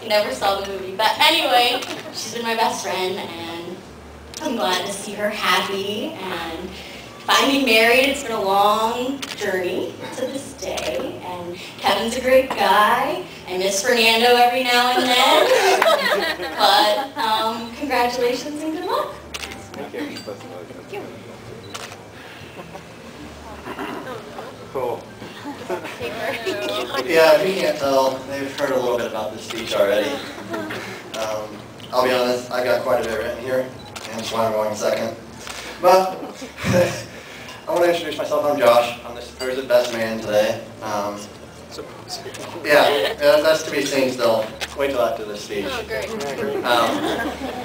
You never saw the movie. But anyway, she's been my best friend, and I'm glad to see her happy and finally married. It's been a long journey to this day, and Kevin's a great guy. I miss Fernando every now and then, but congratulations and good luck. Thank you. Cool. Yeah, if you can't tell, they've heard a little bit about this speech already. I'll be honest, I got quite a bit written here, and that's why I'm going second. But I want to introduce myself. I'm Josh. I'm the supposed best man today. Yeah, that's to be seen still. Wait till after this speech. Oh, great.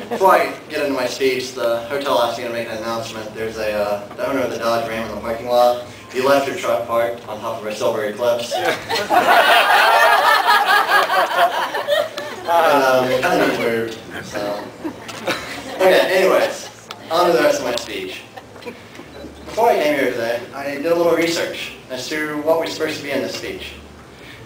Before I get into my speech, the hotel asked me to make an announcement. There's the owner of the Dodge Ram in the parking lot. You left your truck parked on top of a silver eclipse. And it kind of weird. So. Okay, anyways, on to the rest of my speech. Before I came here today, I did a little research as to what was supposed to be in this speech.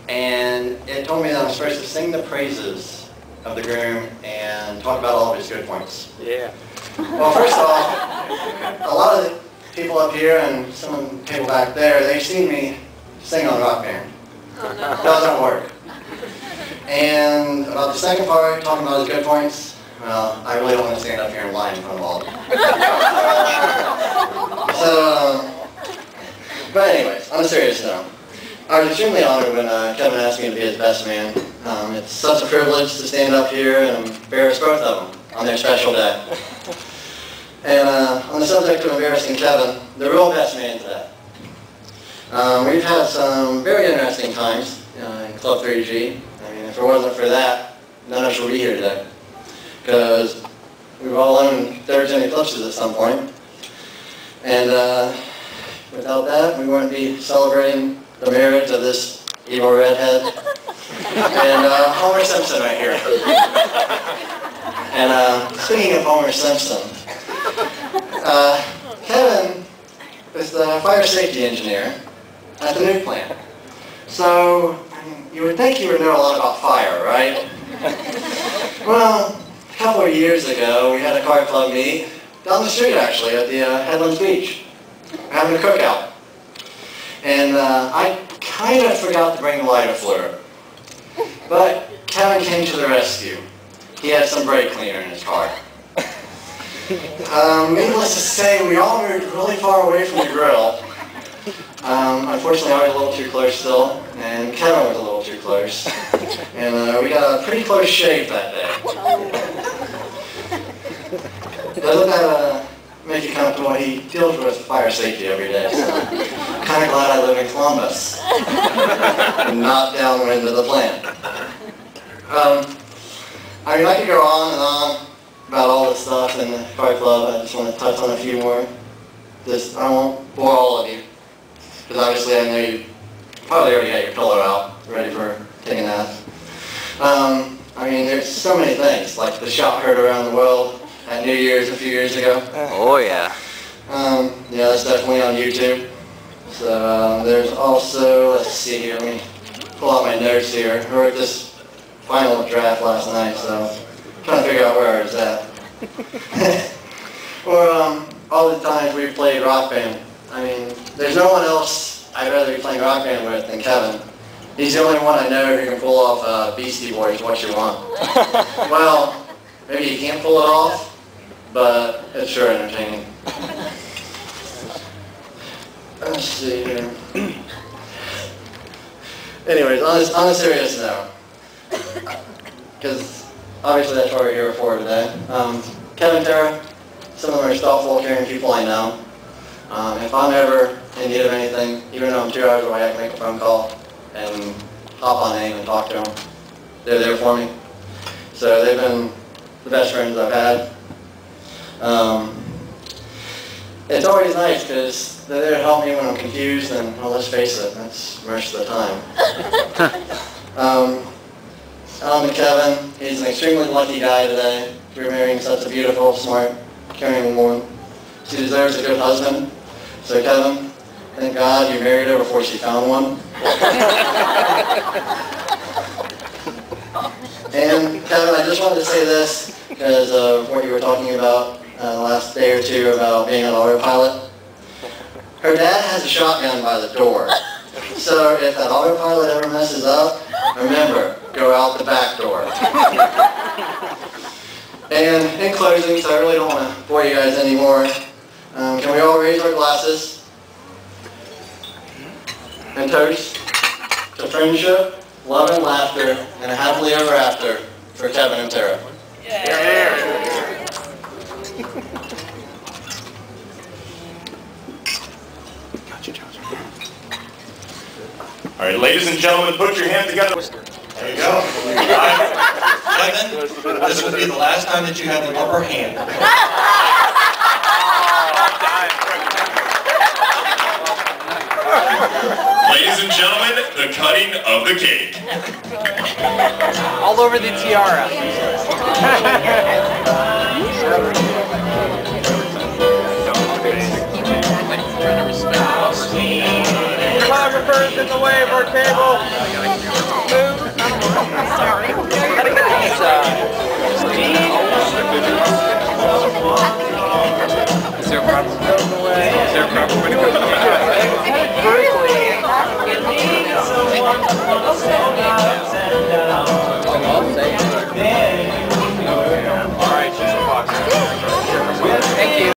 And it told me that I'm supposed to sing the praises of the groom and talk about all of his good points. Yeah. Well, first off, a lot of the people up here and some of the people back there, they've seen me sing on Rock Band. Oh, no. Doesn't work. And about the second part, talking about his good points, well, I really don't want to stand up here and lie in front of all of them. So, but anyways, on a serious note, I was extremely honored when Kevin asked me to be his best man. It's such a privilege to stand up here and embarrass both of them on their special day. And on the subject of embarrassing Kevin, the real best man today. We've had some very interesting times in Club 3G. I mean, if it wasn't for that, none of us would be here today. Because we've all owned thirds and eclipses at some point. And without that, we wouldn't be celebrating the marriage of this evil redhead and Homer Simpson right here. And speaking of Homer Simpson, Kevin is the fire safety engineer at the nuke plant. So, I mean, you would think you would know a lot about fire, right? Well, a couple of years ago, we had a car club meet down the street, actually, at the Headlands Beach. We're having a cookout. And I kind of forgot to bring the lighter fluid. But Kevin came to the rescue. He had some brake cleaner in his car. Needless to say, we all moved really far away from the grill. Unfortunately, I was a little too close still, and Kevin was a little too close. And we got a pretty close shave that day. Doesn't that make you comfortable? He deals with fire safety every day, so I'm kind of glad I live in Columbus, and not downwind of the plant. I mean, I could go on and on about all this stuff in the car club. I just want to touch on a few more. I won't bore all of you, because obviously I know you probably already got your pillow out, ready for taking that. I mean, there's so many things, like the shot heard around the world at New Year's a few years ago. Oh yeah. Yeah, that's definitely on YouTube. So there's also, let's see here, let me pull out my notes here. I wrote this final draft last night, so I'm trying to figure out where I was at. Or all the times we've played Rock Band. I mean, there's no one else I'd rather be playing Rock Band with than Kevin. He's the only one I know who can pull off Beastie Boys, What You Want. Well, maybe he can't pull it off, but it's sure entertaining. Let's see here. Anyways, on a serious note, because obviously that's what we're here for today. Kevin and Tara, some of the most thoughtful, caring people I know. If I'm ever in need of anything, even though I'm 2 hours away, I can make a phone call and hop on AIM and talk to them. They're there for me. So they've been the best friends I've had. It's always nice because they're there to help me when I'm confused, and well, let's face it, that's most of the time. On to Kevin, he's an extremely lucky guy today. We're marrying such a beautiful, smart, caring woman. She deserves a good husband. So Kevin, thank God you married her before she found one. And Kevin, I just wanted to say this because of what you were talking about the last day or two about being on autopilot. Her dad has a shotgun by the door. So if that autopilot ever messes up, remember, go out the back door. And in closing, so I really don't want to bore you guys anymore, can we all raise our glasses and toast to friendship, love and laughter, and a happily ever after for Kevin and Tara. All right, ladies and gentlemen, put your hands together. There you go. Kevin, this will be the last time that you have the upper hand. Ladies and gentlemen, the cutting of the cake. All over the tiara. Photographers in the way of our table. Move. Sorry.